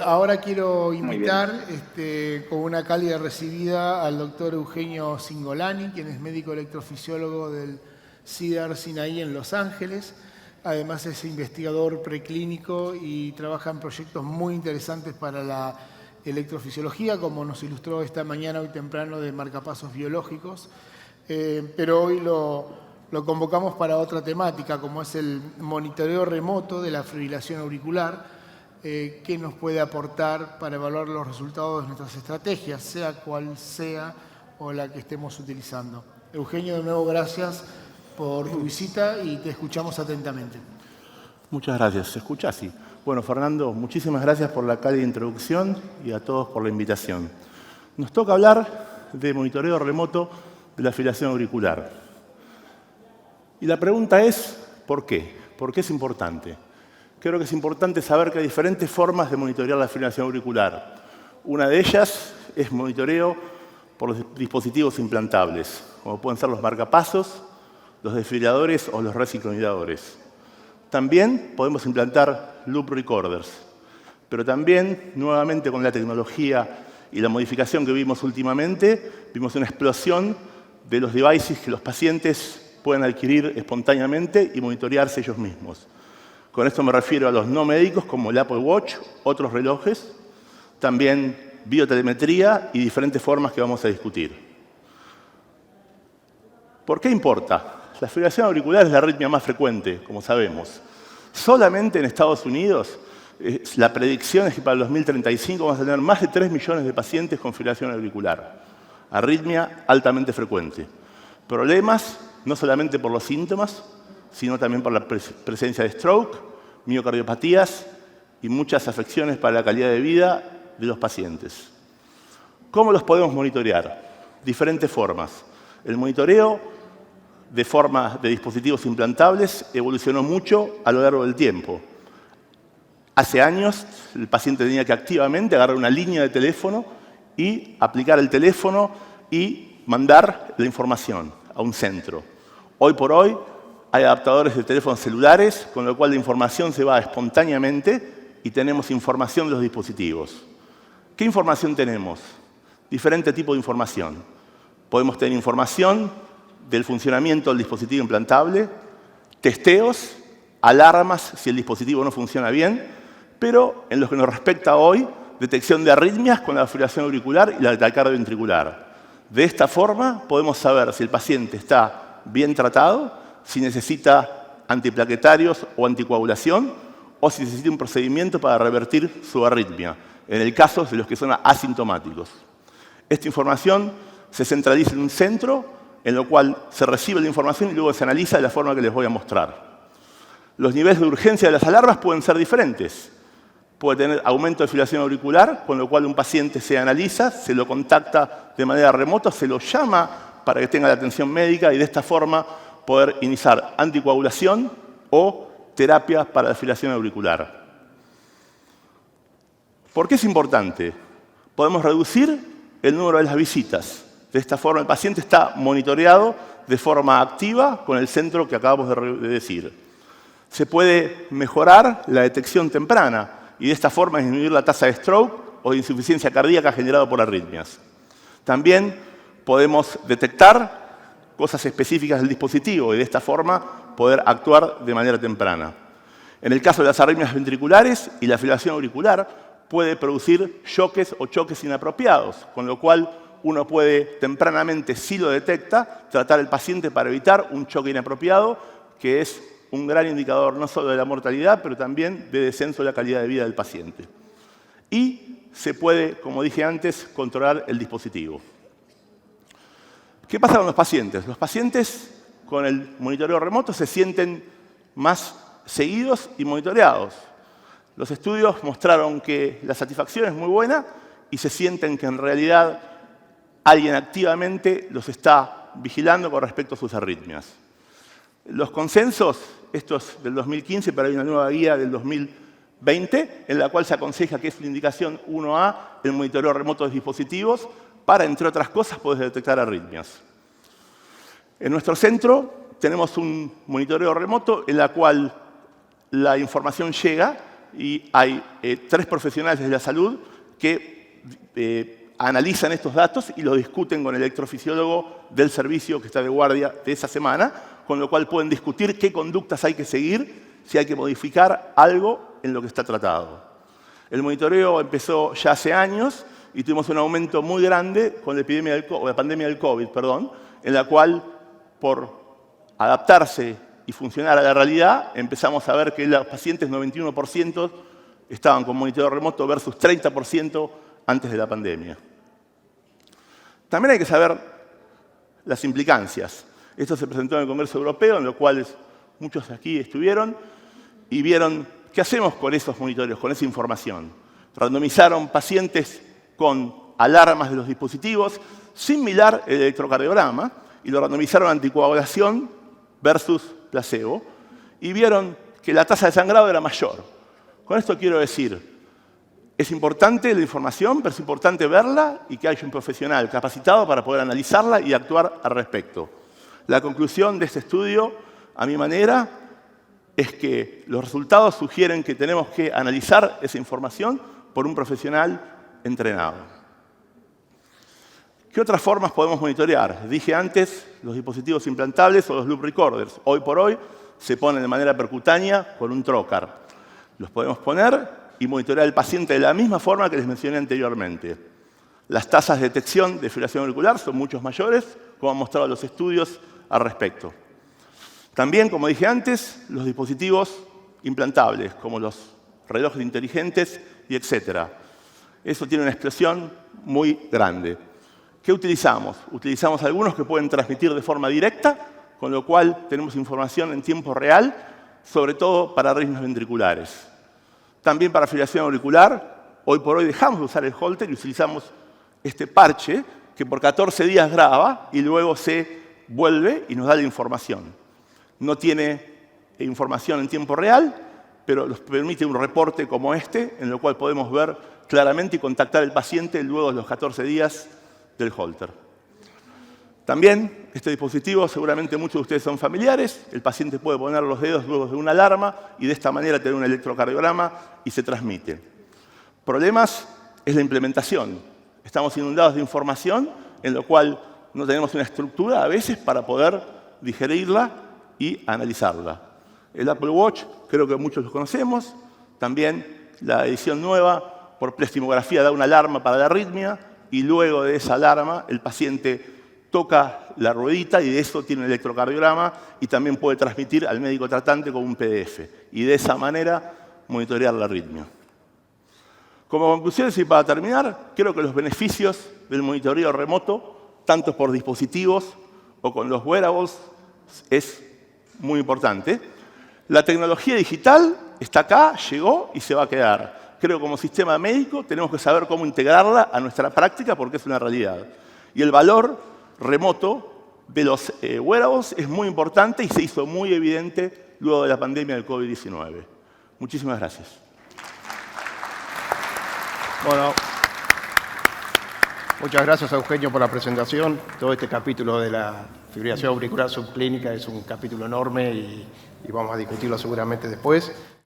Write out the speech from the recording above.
Ahora quiero Muy bien. invitar con una cálida recibida al doctor Eugenio Cingolani, quien es médico electrofisiólogo del Cedar Sinai en Los Ángeles. Además es investigador preclínico y trabaja en proyectos muy interesantes para la electrofisiología, como nos ilustró esta mañana, hoy temprano, de marcapasos biológicos. Pero hoy lo convocamos para otra temática, como es el monitoreo remoto de la fibrilación auricular. ¿Qué nos puede aportar para evaluar los resultados de nuestras estrategias, sea cual sea o la que estemos utilizando? Eugenio, de nuevo, gracias por tu visita y te escuchamos atentamente. Muchas gracias. ¿Se escucha? Sí. Bueno, Fernando, muchísimas gracias por la cálida introducción y a todos por la invitación. Nos toca hablar de monitoreo remoto de la fibrilación auricular. Y la pregunta es, ¿por qué? ¿Por qué es importante? Creo que es importante saber que hay diferentes formas de monitorear la fibrilación auricular. Una de ellas es monitoreo por los dispositivos implantables, como pueden ser los marcapasos, los desfibriladores o los resincronizadores. También podemos implantar loop recorders, pero también, nuevamente con la tecnología y la modificación que vimos últimamente, vimos una explosión de los devices que los pacientes pueden adquirir espontáneamente y monitorearse ellos mismos. Con esto me refiero a los no médicos como el Apple Watch, otros relojes, también biotelemetría y diferentes formas que vamos a discutir. ¿Por qué importa? La fibrilación auricular es la arritmia más frecuente, como sabemos. Solamente en Estados Unidos, la predicción es que para el 2035 vamos a tener más de 3 millones de pacientes con fibrilación auricular. Arritmia altamente frecuente. Problemas no solamente por los síntomas, sino también por la presencia de stroke, miocardiopatías y muchas afecciones para la calidad de vida de los pacientes. ¿Cómo los podemos monitorear? Diferentes formas. El monitoreo de dispositivos implantables evolucionó mucho a lo largo del tiempo. Hace años el paciente tenía que activamente agarrar una línea de teléfono y aplicar el teléfono y mandar la información a un centro. Hoy por hoy hay adaptadores de teléfonos celulares, con lo cual la información se va espontáneamente y tenemos información de los dispositivos. ¿Qué información tenemos? Diferente tipo de información. Podemos tener información del funcionamiento del dispositivo implantable, testeos, alarmas si el dispositivo no funciona bien, pero en lo que nos respecta hoy, detección de arritmias con la fibrilación auricular y la taquicardia ventricular. De esta forma podemos saber si el paciente está bien tratado, si necesita antiplaquetarios o anticoagulación, o si necesita un procedimiento para revertir su arritmia, en el caso de los que son asintomáticos. Esta información se centraliza en un centro, en lo cual se recibe la información y luego se analiza de la forma que les voy a mostrar. Los niveles de urgencia de las alarmas pueden ser diferentes. Puede tener aumento de fibrilación auricular, con lo cual un paciente se analiza, se lo contacta de manera remota, se lo llama para que tenga la atención médica y de esta forma poder iniciar anticoagulación o terapia para la fibrilación auricular. ¿Por qué es importante? Podemos reducir el número de las visitas. De esta forma, el paciente está monitoreado de forma activa con el centro que acabamos de decir. Se puede mejorar la detección temprana y de esta forma disminuir la tasa de stroke o de insuficiencia cardíaca generada por arritmias. También podemos detectar cosas específicas del dispositivo y de esta forma poder actuar de manera temprana. En el caso de las arritmias ventriculares y la fibrilación auricular puede producir choques o choques inapropiados, con lo cual uno puede tempranamente, si lo detecta, tratar al paciente para evitar un choque inapropiado, que es un gran indicador no solo de la mortalidad, pero también de descenso de la calidad de vida del paciente. Y se puede, como dije antes, controlar el dispositivo. ¿Qué pasa con los pacientes? Los pacientes con el monitoreo remoto se sienten más seguidos y monitoreados. Los estudios mostraron que la satisfacción es muy buena y se sienten que en realidad alguien activamente los está vigilando con respecto a sus arritmias. Los consensos, esto es del 2015, pero hay una nueva guía del 2020, en la cual se aconseja que es la indicación 1A, el monitoreo remoto de dispositivos, para, entre otras cosas, poder detectar arritmias. En nuestro centro tenemos un monitoreo remoto en la cual la información llega y hay 3 profesionales de la salud que analizan estos datos y los discuten con el electrofisiólogo del servicio que está de guardia de esa semana, con lo cual pueden discutir qué conductas hay que seguir, si hay que modificar algo en lo que está tratado. El monitoreo empezó ya hace años y tuvimos un aumento muy grande con la pandemia del COVID, en la cual, por adaptarse y funcionar a la realidad, empezamos a ver que los pacientes 91% estaban con monitoreo remoto versus 30% antes de la pandemia. También hay que saber las implicancias. Esto se presentó en el Congreso Europeo, en lo cual muchos aquí estuvieron y vieron qué hacemos con esos monitoreos, con esa información. Randomizaron pacientes con alarmas de los dispositivos sin mirar el electrocardiograma y lo randomizaron a anticoagulación versus placebo y vieron que la tasa de sangrado era mayor. Con esto quiero decir, es importante la información, pero es importante verla y que haya un profesional capacitado para poder analizarla y actuar al respecto. La conclusión de este estudio, a mi manera, es que los resultados sugieren que tenemos que analizar esa información por un profesional entrenado. ¿Qué otras formas podemos monitorear? Dije antes, los dispositivos implantables o los loop recorders. Hoy por hoy se ponen de manera percutánea con un trocar. Los podemos poner y monitorear al paciente de la misma forma que les mencioné anteriormente. Las tasas de detección de fibrilación auricular son mucho mayores, como han mostrado los estudios al respecto. También, como dije antes, los dispositivos implantables, como los relojes inteligentes y etcétera. Eso tiene una explosión muy grande. ¿Qué utilizamos? Utilizamos algunos que pueden transmitir de forma directa, con lo cual tenemos información en tiempo real, sobre todo para arritmias ventriculares. También para fibrilación auricular, hoy por hoy dejamos de usar el Holter y utilizamos este parche que por 14 días graba y luego se vuelve y nos da la información. No tiene información en tiempo real, pero nos permite un reporte como este, en el cual podemos ver claramente y contactar al paciente luego de los 14 días del Holter. También, este dispositivo, seguramente muchos de ustedes son familiares, el paciente puede poner los dedos luego de una alarma y de esta manera tener un electrocardiograma y se transmite. Problemas es la implementación. Estamos inundados de información, en lo cual no tenemos una estructura a veces para poder digerirla y analizarla. El Apple Watch, creo que muchos lo conocemos. También la edición nueva por pleximografía da una alarma para la arritmia y luego de esa alarma el paciente toca la ruedita y de eso tiene un electrocardiograma y también puede transmitir al médico tratante como un PDF y de esa manera monitorear la arritmia. Como conclusiones y para terminar, creo que los beneficios del monitoreo remoto, tanto por dispositivos o con los wearables, es muy importante. La tecnología digital está acá, llegó y se va a quedar. Creo que como sistema médico tenemos que saber cómo integrarla a nuestra práctica porque es una realidad. Y el valor remoto de los wearables es muy importante y se hizo muy evidente luego de la pandemia del COVID-19. Muchísimas gracias. Bueno, muchas gracias a Eugenio por la presentación. Todo este capítulo de la fibrilación auricular subclínica es un capítulo enorme y vamos a discutirlo seguramente después.